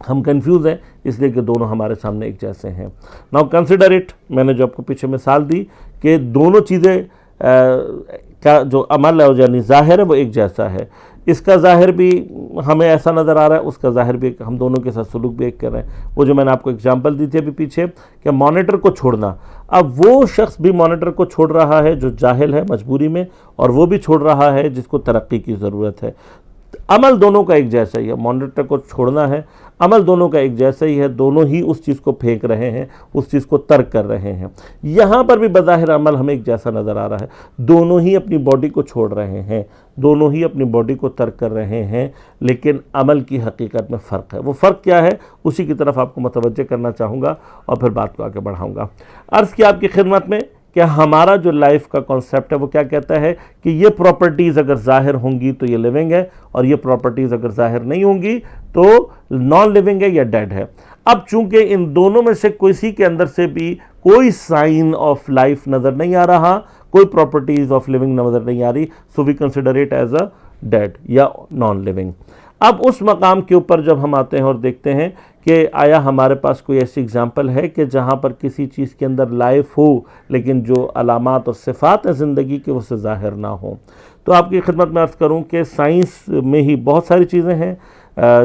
ہم کنفیوز ہیں اس لیے کہ دونوں ہمارے سامنے ایک جیسے ہیں. ناؤ کنسیڈر اٹ، میں نے جو آپ کو پیچھے مثال دی کہ دونوں چیزیں کا جو عمل ہے یعنی ظاہر ہے وہ ایک جیسا ہے. اس کا ظاہر بھی ہمیں ایسا نظر آ رہا ہے، اس کا ظاہر بھی ہم دونوں کے ساتھ سلوک بھی ایک کر رہے ہیں. وہ جو میں نے آپ کو اگزامپل دی تھی ابھی پیچھے کہ مانیٹر کو چھوڑنا، اب وہ شخص بھی مانیٹر کو چھوڑ رہا ہے جو جاہل ہے مجبوری میں، اور وہ بھی چھوڑ رہا ہے جس کو ترقی کی ضرورت ہے. عمل دونوں کا ایک جیسا ہی ہے، مانیٹر کو چھوڑنا ہے، عمل دونوں کا ایک جیسا ہی ہے، دونوں ہی اس چیز کو پھینک رہے ہیں، اس چیز کو ترک کر رہے ہیں. یہاں پر بھی بظاہر عمل ہمیں ایک جیسا نظر آ رہا ہے، دونوں ہی اپنی باڈی کو چھوڑ رہے ہیں، دونوں ہی اپنی باڈی کو ترک کر رہے ہیں، لیکن عمل کی حقیقت میں فرق ہے. وہ فرق کیا ہے اسی کی طرف آپ کو متوجہ کرنا چاہوں گا اور پھر بات کو آگے بڑھاؤں گا. عرض کیا آپ کی خدمت میں کہ ہمارا جو لائف کا کانسیپٹ ہے وہ کیا کہتا ہے کہ یہ پراپرٹیز اگر ظاہر ہوں گی تو یہ لیونگ ہے، اور یہ پراپرٹیز اگر ظاہر نہیں ہوں گی تو نان لیونگ ہے یا ڈیڈ ہے. اب چونکہ ان دونوں میں سے کسی کے اندر سے بھی کوئی سائن آف لائف نظر نہیں آ رہا، کوئی پراپرٹیز آف لیونگ نظر نہیں آ رہی، so we consider it as a dead یا نان لیونگ. اب اس مقام کے اوپر جب ہم آتے ہیں اور دیکھتے ہیں کہ آیا ہمارے پاس کوئی ایسی اگزامپل ہے کہ جہاں پر کسی چیز کے اندر لائف ہو لیکن جو علامات اور صفات ہیں زندگی کے وہ سے ظاہر نہ ہوں. تو آپ کی خدمت میں عرض کروں کہ سائنس میں ہی بہت ساری چیزیں ہیں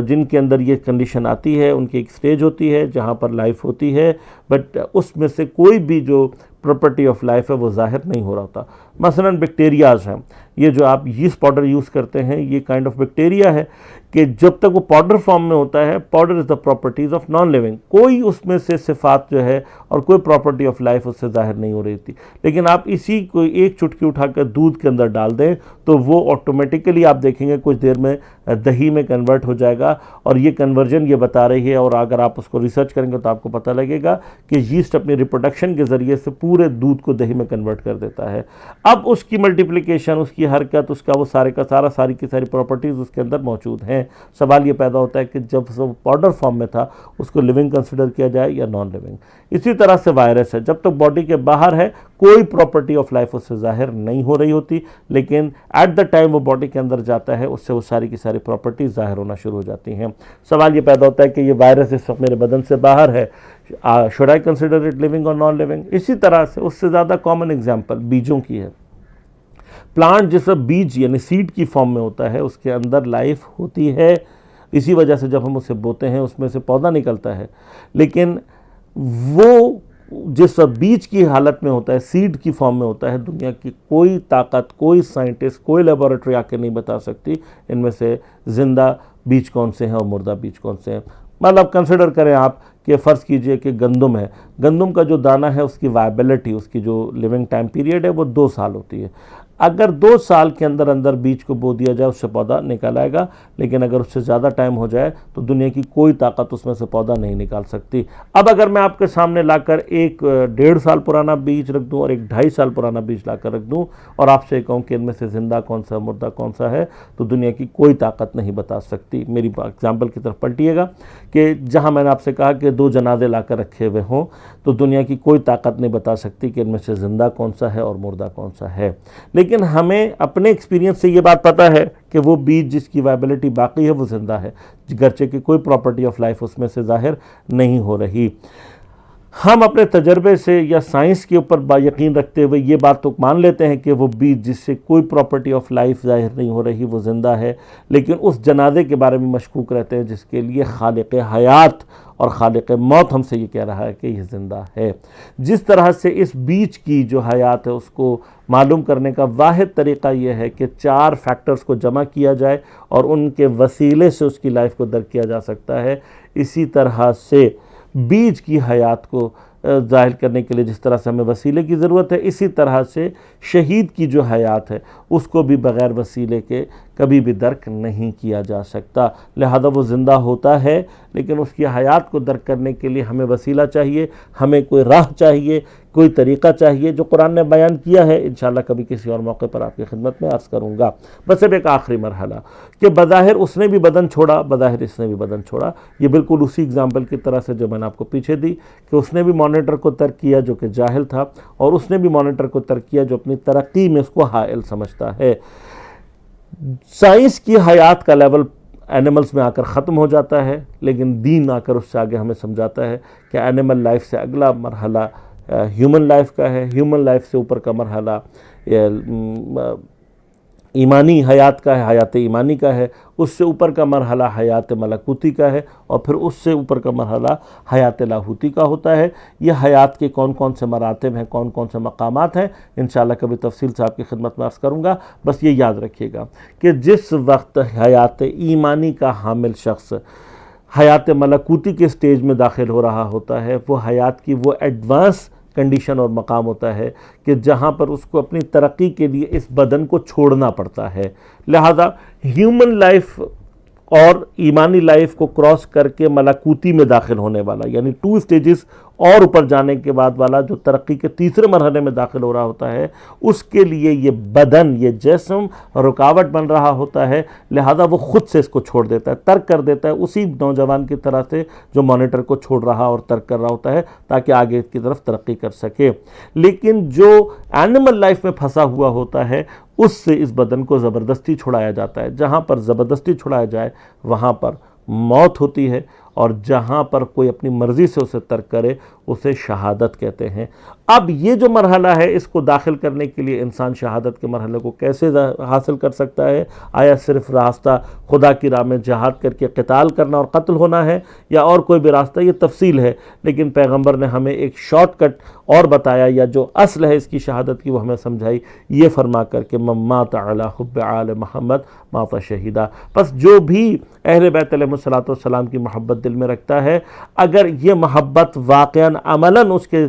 جن کے اندر یہ کنڈیشن آتی ہے، ان کی ایک سٹیج ہوتی ہے جہاں پر لائف ہوتی ہے، بٹ اس میں سے کوئی بھی جو پراپرٹی آف لائف ہے وہ ظاہر نہیں ہو رہا ہوتا. مثلا بیکٹیریاز ہیں، یہ جو آپ یسٹ پاؤڈر یوز کرتے ہیں یہ کائنڈ آف بیکٹیریا ہے کہ جب تک وہ پاؤڈر فارم میں ہوتا ہے، powder is the properties of non living, کوئی اس میں سے صفات جو ہے اور کوئی پراپرٹی آف لائف اس سے ظاہر نہیں ہو رہی تھی. لیکن آپ اسی کو ایک چٹکی اٹھا کر دودھ کے اندر ڈال دیں تو وہ آٹومیٹیکلی آپ دیکھیں گے کچھ دیر میں دہی میں کنورٹ ہو جائے گا، اور یہ کنورژن یہ بتا رہی ہے، اور اگر آپ اس کو ریسرچ کریں گے تو آپ کو پتہ لگے گا کہ یسٹ اپنی ریپروڈکشن کے ذریعے سے پورے دودھ کو دہی میں کنورٹ کر دیتا ہے. اب اس کی ملٹیپلیکیشن، اس کی حرکت، اس کا وہ سارے کا سارا ساری کی ساری پراپرٹیز اس کے اندر موجود ہیں. سوال یہ پیدا ہوتا ہے کہ جب وہ پاؤڈر فارم میں تھا اس کو لیونگ کنسیڈر کیا جائے یا نان لیونگ. اسی طرح سے وائرس ہے، جب تک باڈی کے باہر ہے کوئی پراپرٹی آف لائف اس سے ظاہر نہیں ہو رہی ہوتی، لیکن ایٹ دا ٹائم وہ باڈی کے اندر جاتا ہے اس سے وہ ساری کی ساری پراپرٹیز ظاہر ہونا شروع ہو جاتی ہیں. سوال یہ پیدا ہوتا ہے کہ یہ وائرس اس وقت میرے بدن سے باہر ہے، should I consider it living or non living؟ اسی طرح سے اس سے زیادہ کامن ایگزامپل بیجوں کی ہے. پلانٹ جس وقت بیج یعنی سیڈ کی فارم میں ہوتا ہے اس کے اندر لائف ہوتی ہے، اسی وجہ سے جب ہم اسے بوتے ہیں اس میں سے پودا نکلتا ہے، لیکن وہ جس وقت بیج کی حالت میں ہوتا ہے، سیڈ کی فارم میں ہوتا ہے، دنیا کی کوئی طاقت، کوئی سائنٹسٹ، کوئی لیبارٹری آ کے نہیں بتا سکتی ان میں سے زندہ بیج کون سے ہیں اور مردہ بیج کون سے ہیں. مطلب کنسیڈر کریں آپ کہ فرض کیجئے کہ گندم ہے، گندم کا جو دانہ ہے اس کی وائبلٹی، اس کی جو لیونگ ٹائم پیریڈ ہے وہ 2 سال ہوتی ہے. اگر 2 سال کے اندر اندر بیج کو بو دیا جائے اس سے پودا نکل آئے گا، لیکن اگر اس سے زیادہ ٹائم ہو جائے تو دنیا کی کوئی طاقت اس میں سے پودا نہیں نکال سکتی. اب اگر میں آپ کے سامنے لا کر ایک 1.5 سال پرانا بیج رکھ دوں اور ایک 2.5 سال پرانا بیج لا کر رکھ دوں اور آپ سے کہوں کہ ان میں سے زندہ کون سا مردہ کون سا ہے، تو دنیا کی کوئی طاقت نہیں بتا سکتی. میری اگزامپل کی طرف پلٹیے گا کہ جہاں میں نے آپ سے کہا کہ 2 جنازے لا کر رکھے ہوئے ہوں تو دنیا کی کوئی طاقت نہیں بتا سکتی کہ ان میں سے زندہ کون سا ہے اور مردہ کون سا ہے. لیکن ہمیں اپنے ایکسپیرینس سے یہ بات پتہ ہے کہ وہ بیج جس کی وائبلٹی باقی ہے وہ زندہ ہے، گرچہ کہ کوئی پراپرٹی آف لائف اس میں سے ظاہر نہیں ہو رہی. ہم اپنے تجربے سے یا سائنس کے اوپر با یقین رکھتے ہوئے یہ بات تو مان لیتے ہیں کہ وہ بیج جس سے کوئی پراپرٹی آف لائف ظاہر نہیں ہو رہی وہ زندہ ہے، لیکن اس جنازے کے بارے میں مشکوک رہتے ہیں جس کے لیے خالق حیات اور خالق موت ہم سے یہ کہہ رہا ہے کہ یہ زندہ ہے. جس طرح سے اس بیج کی جو حیات ہے اس کو معلوم کرنے کا واحد طریقہ یہ ہے کہ 4 فیکٹرز کو جمع کیا جائے اور ان کے وسیلے سے اس کی لائف کو درک کیا جا سکتا ہے. اسی طرح سے بیج کی حیات کو ظاہر کرنے کے لیے جس طرح سے ہمیں وسیلے کی ضرورت ہے، اسی طرح سے شہید کی جو حیات ہے اس کو بھی بغیر وسیلے کے کبھی بھی درک نہیں کیا جا سکتا. لہذا وہ زندہ ہوتا ہے لیکن اس کی حیات کو درک کرنے کے لیے ہمیں وسیلہ چاہیے، ہمیں کوئی راہ چاہیے، کوئی طریقہ چاہیے جو قرآن نے بیان کیا ہے. انشاءاللہ کبھی کسی اور موقع پر آپ کی خدمت میں عرض کروں گا. بس اب ایک آخری مرحلہ کہ بظاہر اس نے بھی بدن چھوڑا، بظاہر اس نے بھی بدن چھوڑا. یہ بالکل اسی اگزامپل کی طرح سے جو میں نے آپ کو پیچھے دی کہ اس نے بھی مانیٹر کو ترک کیا جو کہ جاہل تھا، اور اس نے بھی مانیٹر کو ترک کیا جو اپنی ترقی میں اس کو حائل سمجھتا ہے. سائنس کی حیات کا لیول اینیملز میں آ کر ختم ہو جاتا ہے، لیکن دین آ کر اس سے آگے ہمیں سمجھاتا ہے کہ اینیمل لائف سے اگلا مرحلہ ہیومن لائف کا ہے، ہیومن لائف سے اوپر کا مرحلہ ایمانی حیات کا ہے، حیات ایمانی کا ہے، اس سے اوپر کا مرحلہ حیات ملکوتی کا ہے، اور پھر اس سے اوپر کا مرحلہ حیات لاہوتی کا ہوتا ہے۔ یہ حیات کے کون کون سے مراتب ہیں، کون کون سے مقامات ہیں، انشاءاللہ کبھی تفصیل سے آپ کی خدمت میں عرض کروں گا۔ بس یہ یاد رکھیے گا کہ جس وقت حیات ایمانی کا حامل شخص حیات ملکوتی کے سٹیج میں داخل ہو رہا ہوتا ہے، وہ حیات کی وہ ایڈوانس کنڈیشن اور مقام ہوتا ہے کہ جہاں پر اس کو اپنی ترقی کے لیے اس بدن کو چھوڑنا پڑتا ہے۔ لہذا ہیومن لائف اور ایمانی لائف کو کراس کر کے ملکوتی میں داخل ہونے والا، یعنی 2 سٹیجز اور اوپر جانے کے بعد والا جو ترقی کے تیسرے مرحلے میں داخل ہو رہا ہوتا ہے، اس کے لیے یہ بدن، یہ جسم رکاوٹ بن رہا ہوتا ہے۔ لہذا وہ خود سے اس کو چھوڑ دیتا ہے، ترک کر دیتا ہے، اسی نوجوان کی طرح سے جو مانیٹر کو چھوڑ رہا اور ترک کر رہا ہوتا ہے تاکہ آگے کی طرف ترقی کر سکے۔ لیکن جو اینیمل لائف میں پھنسا ہوا ہوتا ہے، اس سے اس بدن کو زبردستی چھڑایا جاتا ہے۔ جہاں پر زبردستی چھڑایا جائے وہاں پر موت ہوتی ہے، اور جہاں پر کوئی اپنی مرضی سے اسے ترک کرے اسے شہادت کہتے ہیں۔ اب یہ جو مرحلہ ہے، اس کو داخل کرنے کے لیے انسان شہادت کے مرحلے کو کیسے حاصل کر سکتا ہے؟ آیا صرف راستہ خدا کی راہ میں جہاد کر کے قتال کرنا اور قتل ہونا ہے، یا اور کوئی بھی راستہ؟ یہ تفصیل ہے، لیکن پیغمبر نے ہمیں ایک شارٹ کٹ اور بتایا، یا جو اصل ہے اس کی شہادت کی وہ ہمیں سمجھائی، یہ فرما کر کہ من مات علی حب آل محمد مات شہیدا۔ پس جو بھی اہل بیت علیہ السلام کی محبت دل میں رکھتا ہے، اگر یہ محبت واقعاً عملاً اس کے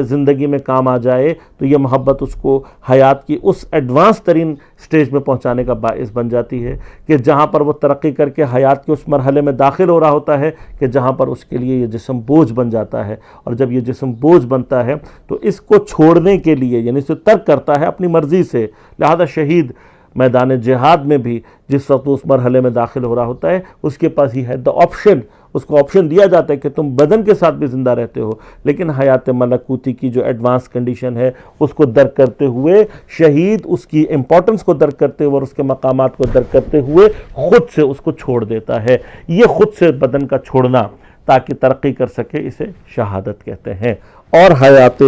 زندگی میں کام آ جائے تو یہ محبت اس کو حیات کی اس ایڈوانس ترین سٹیج میں پہنچانے کا باعث بن جاتی ہے کہ جہاں پر وہ ترقی کر کے حیات کے اس مرحلے میں داخل ہو رہا ہوتا ہے کہ جہاں پر اس کے لیے یہ جسم بوجھ بن جاتا ہے، اور جب یہ جسم بوجھ بنتا ہے تو اس کو چھوڑنے کے لیے، یعنی اسے ترک کرتا ہے اپنی مرضی سے۔ لہذا شہید میدان جہاد میں بھی جس وقت اس مرحلے میں داخل ہو رہا ہوتا ہے، اس کے پاس ہی ہے دا آپشن، اس کو آپشن دیا جاتا ہے کہ تم بدن کے ساتھ بھی زندہ رہتے ہو، لیکن حیات ملکوتی کی جو ایڈوانس کنڈیشن ہے اس کو درک کرتے ہوئے شہید اس کی امپورٹنس کو درک کرتے ہوئے اور اس کے مقامات کو درک کرتے ہوئے خود سے اس کو چھوڑ دیتا ہے۔ یہ خود سے بدن کا چھوڑنا تاکہ ترقی کر سکے، اسے شہادت کہتے ہیں۔ اور حیات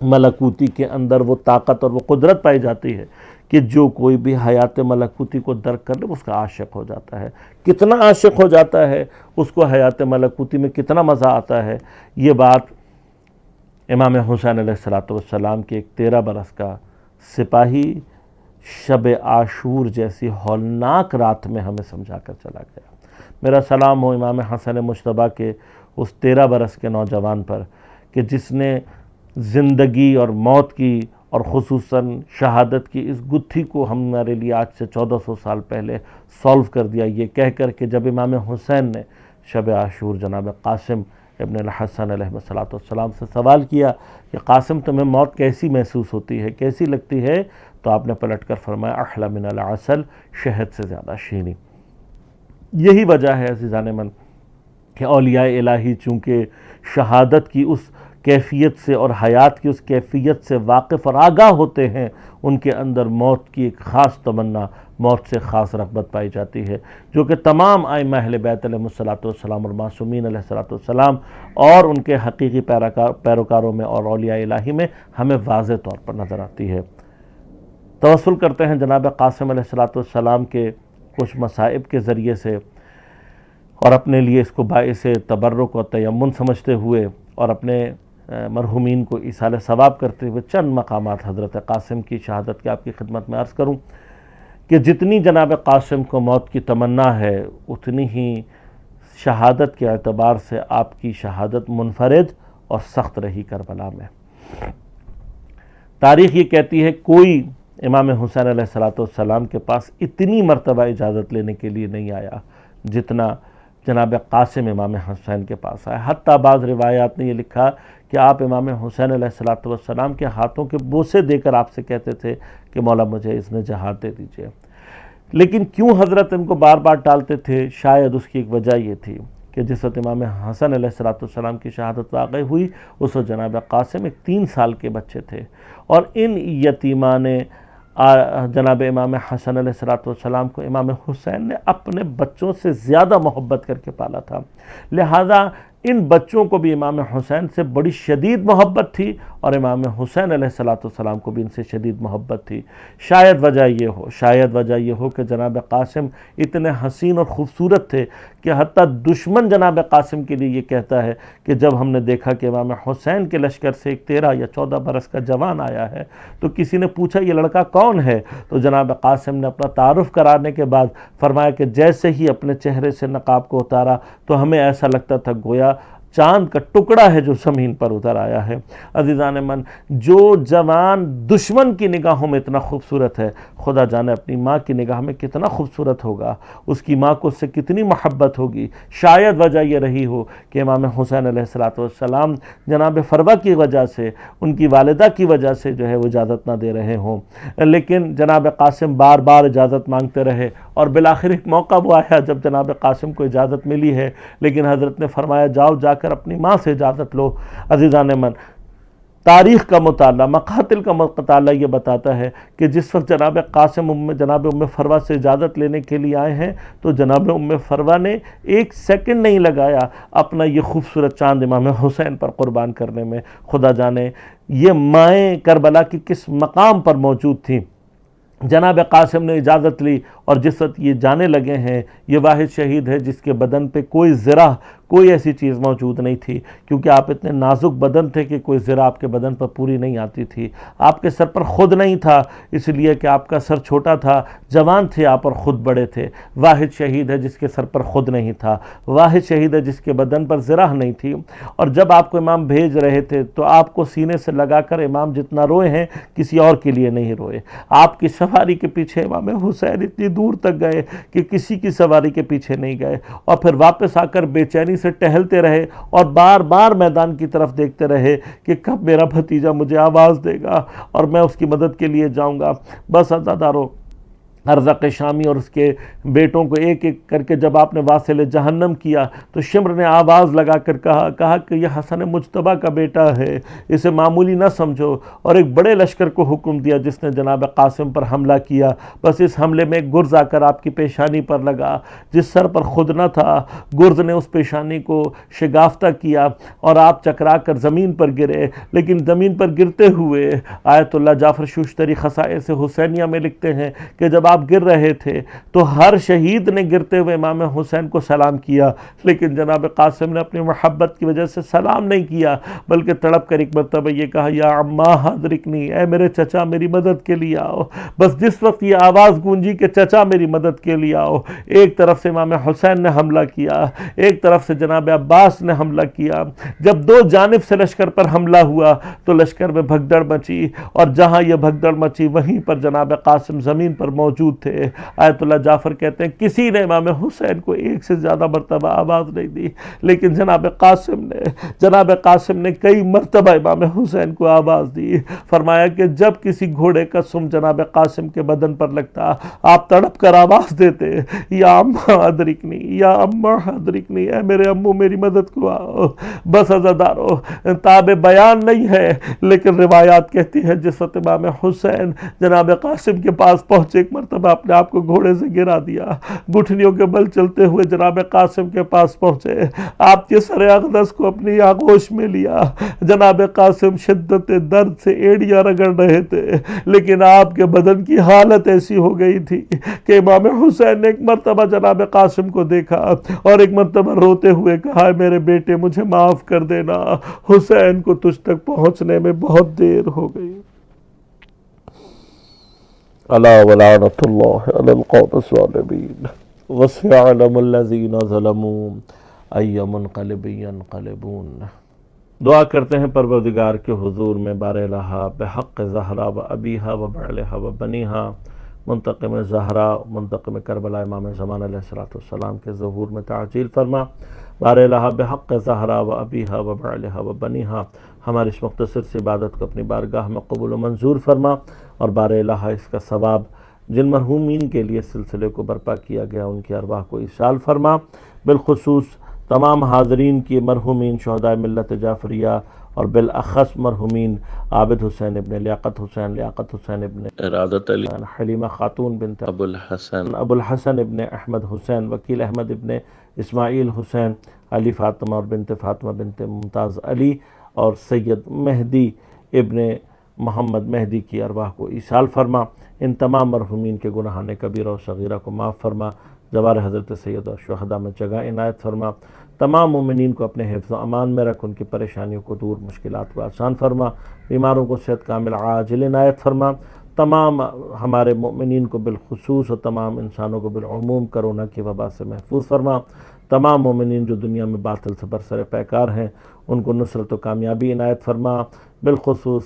ملکوتی کے اندر وہ طاقت اور وہ قدرت پائی جاتی ہے کہ جو کوئی بھی حیات ملکوتی کو درک کر لے اس کا عاشق ہو جاتا ہے۔ کتنا عاشق ہو جاتا ہے، اس کو حیات ملکوتی میں کتنا مزہ آتا ہے، یہ بات امام حسین علیہ السلام کے ایک 13 برس کا سپاہی شب عاشور جیسی ہولناک رات میں ہمیں سمجھا کر چلا گیا۔ میرا سلام ہو امام حسن مجتبیٰ کے اس 13 برس کے نوجوان پر کہ جس نے زندگی اور موت کی اور خصوصاً شہادت کی اس گتھی کو ہمارے لیے آج سے 1400 سال پہلے سولو کر دیا، یہ کہہ کر کہ جب امام حسین نے شب عاشور جناب قاسم ابن الحسن علیہ السلام سے سوال کیا کہ قاسم تمہیں موت کیسی محسوس ہوتی ہے، کیسی لگتی ہے، تو آپ نے پلٹ کر فرمایا احلی من العسل، شہد سے زیادہ شیریں۔ یہی وجہ ہے عزیزان من کہ اولیاء الہی چونکہ شہادت کی اس کیفیت سے اور حیات کی اس کیفیت سے واقف اور آگاہ ہوتے ہیں، ان کے اندر موت کی ایک خاص تمنا، موت سے خاص رغبت پائی جاتی ہے، جو کہ تمام ائمہ اہل بیت علیہ السلام اور معصومین علیہ السلام اور ان کے حقیقی پیروکاروں میں اور اولیاء الہی میں ہمیں واضح طور پر نظر آتی ہے۔ توسل کرتے ہیں جناب قاسم علیہ السلام کے کچھ مصائب کے ذریعے سے، اور اپنے لیے اس کو باعث تبرک و تیمن سمجھتے ہوئے اور اپنے مرحومین کو ایصال ثواب کرتے ہوئے چند مقامات حضرت قاسم کی شہادت کے آپ کی خدمت میں عرض کروں کہ جتنی جناب قاسم کو موت کی تمنا ہے، اتنی ہی شہادت کے اعتبار سے آپ کی شہادت منفرد اور سخت رہی کربلا میں۔ تاریخ یہ کہتی ہے کوئی امام حسین علیہ السلام کے پاس اتنی مرتبہ اجازت لینے کے لیے نہیں آیا جتنا جناب قاسم امام حسین کے پاس آیا۔ حتیٰ بعض روایات نے یہ لکھا کہ آپ امام حسین علیہ السلام کے ہاتھوں کے بوسے دے کر آپ سے کہتے تھے کہ مولا مجھے اذن جہاد دے دیجئے۔ لیکن کیوں حضرت ان کو بار بار ٹالتے تھے؟ شاید اس کی ایک وجہ یہ تھی کہ جس وقت امام حسن علیہ السلام کی شہادت واقع ہوئی، اس وقت جناب قاسم ایک 3 سال کے بچے تھے، اور ان یتیمان جناب امام حسن علیہ السلام کو امام حسین نے اپنے بچوں سے زیادہ محبت کر کے پالا تھا، لہذا ان بچوں کو بھی امام حسین سے بڑی شدید محبت تھی اور امام حسین علیہ السلام کو بھی ان سے شدید محبت تھی۔ شاید وجہ یہ ہو کہ جناب قاسم اتنے حسین اور خوبصورت تھے کہ حتیٰ دشمن جناب قاسم کے لیے یہ کہتا ہے کہ جب ہم نے دیکھا کہ امام حسین کے لشکر سے ایک 13 یا 14 برس کا جوان آیا ہے تو کسی نے پوچھا یہ لڑکا کون ہے، تو جناب قاسم نے اپنا تعارف کرانے کے بعد فرمایا کہ جیسے ہی اپنے چہرے سے نقاب کو اتارا تو ہمیں ایسا لگتا تھا گویا چاند کا ٹکڑا ہے جو زمین پر اتر آیا ہے۔ عزیزان من، جو جوان دشمن کی نگاہوں میں اتنا خوبصورت ہے، خدا جانے اپنی ماں کی نگاہ میں کتنا خوبصورت ہوگا، اس کی ماں کو اس سے کتنی محبت ہوگی۔ شاید وجہ یہ رہی ہو کہ امام حسین علیہ السلام جناب فروہ کی وجہ سے، ان کی والدہ کی وجہ سے جو ہے وہ اجازت نہ دے رہے ہوں، لیکن جناب قاسم بار بار اجازت مانگتے رہے اور بالآخر ایک موقع وہ آیا جب جناب قاسم کو اجازت ملی ہے، لیکن حضرت نے فرمایا جاؤ جا کر اپنی ماں سے اجازت لو۔ عزیزان من، تاریخ کا مطالعہ، مقاتل کا مطالعہ یہ بتاتا ہے کہ جس وقت جناب قاسم جناب ام فروہ سے اجازت لینے کے لیے آئے ہیں تو جناب ام فروہ نے ایک سیکنڈ نہیں لگایا اپنا یہ خوبصورت چاند امام حسین پر قربان کرنے میں۔ خدا جانے یہ مائیں کربلا کی کس مقام پر موجود تھیں۔ جناب قاسم نے اجازت لی اور جس وقت یہ جانے لگے ہیں، یہ واحد شہید ہے جس کے بدن پہ کوئی زرہ، کوئی ایسی چیز موجود نہیں تھی، کیونکہ آپ اتنے نازک بدن تھے کہ کوئی زرہ آپ کے بدن پر پوری نہیں آتی تھی۔ آپ کے سر پر خود نہیں تھا، اس لیے کہ آپ کا سر چھوٹا تھا، جوان تھے آپ اور خود بڑے تھے۔ واحد شہید ہے جس کے سر پر خود نہیں تھا، واحد شہید ہے جس کے بدن پر زرہ نہیں تھی۔ اور جب آپ کو امام بھیج رہے تھے تو آپ کو سینے سے لگا کر امام جتنا روئے ہیں کسی اور کے لیے نہیں روئے۔ آپ کی سواری کے پیچھے امام حسین اتنی دور تک گئے کہ کسی کی سواری کے پیچھے نہیں گئے، اور پھر واپس آ کر بے چینی سے ٹہلتے رہے اور بار بار میدان کی طرف دیکھتے رہے کہ کب میرا بھتیجا مجھے آواز دے گا اور میں اس کی مدد کے لیے جاؤں گا۔ بس عزادارو، ارزق شامی اور اس کے بیٹوں کو ایک ایک کر کے جب آپ نے واصل جہنم کیا تو شمر نے آواز لگا کر کہا کہ یہ حسن مجتبیٰ کا بیٹا ہے، اسے معمولی نہ سمجھو، اور ایک بڑے لشکر کو حکم دیا جس نے جناب قاسم پر حملہ کیا۔ بس اس حملے میں ایک گرز آ کر آپ کی پیشانی پر لگا، جس سر پر خود نہ تھا، گرز نے اس پیشانی کو شگافتہ کیا اور آپ چکرا کر زمین پر گرے۔ لیکن زمین پر گرتے ہوئے آیت اللہ جعفر شوشتری خصائص حسینیہ میں لکھتے ہیں کہ جب آپ گر رہے تھے تو ہر شہید نے گرتے ہوئے امام حسین کو سلام کیا، لیکن جناب قاسم نے اپنی محبت کی وجہ سے سلام نہیں کیا، بلکہ تڑپ کر ایک مرتبہ یہ کہا یا عمّا حضرکنی، اے میرے چچا میری مدد کے لیے آؤ۔ بس جس وقت یہ آواز گونجی کہ چچا میری مدد کے لیے آؤ، ایک طرف سے امام حسین نے حملہ کیا، ایک طرف سے جناب عباس نے حملہ کیا۔ جب دو جانب سے لشکر پر حملہ ہوا تو لشکر میں بھگدڑ مچی، اور جہاں یہ بھگدڑ مچی وہیں پر جناب قاسم زمین پر موجود تھے۔ آیت اللہ جعفر کہتے ہیں کسی نے امام حسین کو ایک سے زیادہ مرتبہ آواز نہیں دی، لیکن جناب قاسم نے کئی مرتبہ امام حسین کو آواز دی۔ فرمایا کہ جب کسی گھوڑے کا سم جناب قاسم کے بدن پر لگتا آپ تڑپ کر آواز دیتے یا اماں ادرکنی، یا اماں ادرکنی، اے میرے امو میری مدد کو آؤ۔ بس عزادارو، تاب بیان نہیں ہے، لیکن روایات کہتی ہے جس وقت امام حسین جناب قاسم کے پاس پہنچے، ایک مرتبہ اپنے آپ کو گھوڑے سے گرا دیا، گھٹنیوں کے بل چلتے ہوئے جناب قاسم کے پاس پہنچے، آپ کے سر اقدس کو اپنی آغوش میں لیا۔ جناب قاسم شدت درد سے ایڑیاں رگڑ رہے تھے، لیکن آپ کے بدن کی حالت ایسی ہو گئی تھی کہ امام حسین نے ایک مرتبہ جناب قاسم کو دیکھا اور ایک مرتبہ روتے ہوئے کہا میرے بیٹے مجھے معاف کر دینا، حسین کو تجھ تک پہنچنے میں بہت دیر ہو گئی۔ الا ولعنۃ اللہ علی القوم الظالمین وسيعلم الذین ظلموا ای منقلب ینقلبون۔ دعا کرتے ہیں پروردگار کے حضور میں بار الہا بحق زہرا و ابیہا و بعلہا و بنیہا، منتقم زہرا منتقم کربلا امام زمان علیہ السلام کے ظہور میں تعجیل فرما۔ بار الہا بحق زہرا و ابیہا و بعلہا و بنیہا، ہماری اس مختصر سی عبادت کو اپنی بارگاہ میں قبول و منظور فرما، اور بار الہا اس کا ثواب جن مرحومین کے لیے سلسلے کو برپا کیا گیا ان کی ارواح کو ایصال فرما، بالخصوص تمام حاضرین کی مرحومین شہداء ملت جعفریہ اور بالأخص مرحومین عابد حسین ابن لیاقت حسین ابن ارادت علی، حلیمہ خاتون بنت ابو الحسن ابن احمد حسین، وکیل احمد ابن اسماعیل حسین، علی فاطمہ اور بنت فاطمہ بنت ممتاز علی، اور سید مہدی ابن محمد مہدی کی ارواح کو ایصال فرما۔ ان تمام مرحومین کے گناہان کبیرہ و صغیرہ کو معاف فرما، جوار حضرت سید اور شہداء میں جگہ عنایت فرما۔ تمام مومنین کو اپنے حفظ و امان میں رکھ، ان کی پریشانیوں کو دور، مشکلات کو آسان فرما، بیماروں کو صحت کامل عاجل عنایت فرما۔ تمام ہمارے مومنین کو بالخصوص اور تمام انسانوں کو بالعموم کرونا کی وبا سے محفوظ فرما۔ تمام مومنین جو دنیا میں باطل سے برسر پیکار ہیں ان کو نصرت و کامیابی عنایت فرما، بالخصوص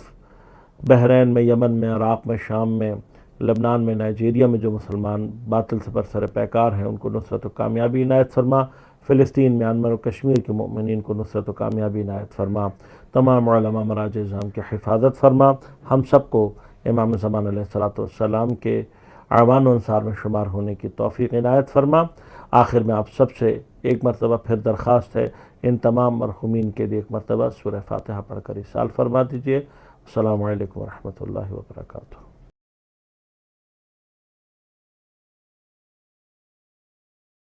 بحرین میں، یمن میں، عراق میں، شام میں، لبنان میں، نائجیریا میں جو مسلمان باطل سے برسر پیکار ہیں ان کو نصرت و کامیابی عنایت فرما۔ فلسطین، میانمار و کشمیر کے مومنین کو نصرت و کامیابی عنایت فرما۔ تمام علماء مراجع اعظام کی حفاظت فرما۔ ہم سب کو امام زمان علیہ السلام کے اعوان و انصار میں شمار ہونے کی توفیق عنایت فرما۔ آخر میں آپ سب سے ایک مرتبہ پھر درخواست ہے، ان تمام مرحومین کے لیے ایک مرتبہ سورہ فاتحہ پڑھ کر ایصال فرما دیجیے۔ السلام علیکم ورحمۃ اللہ وبرکاتہ۔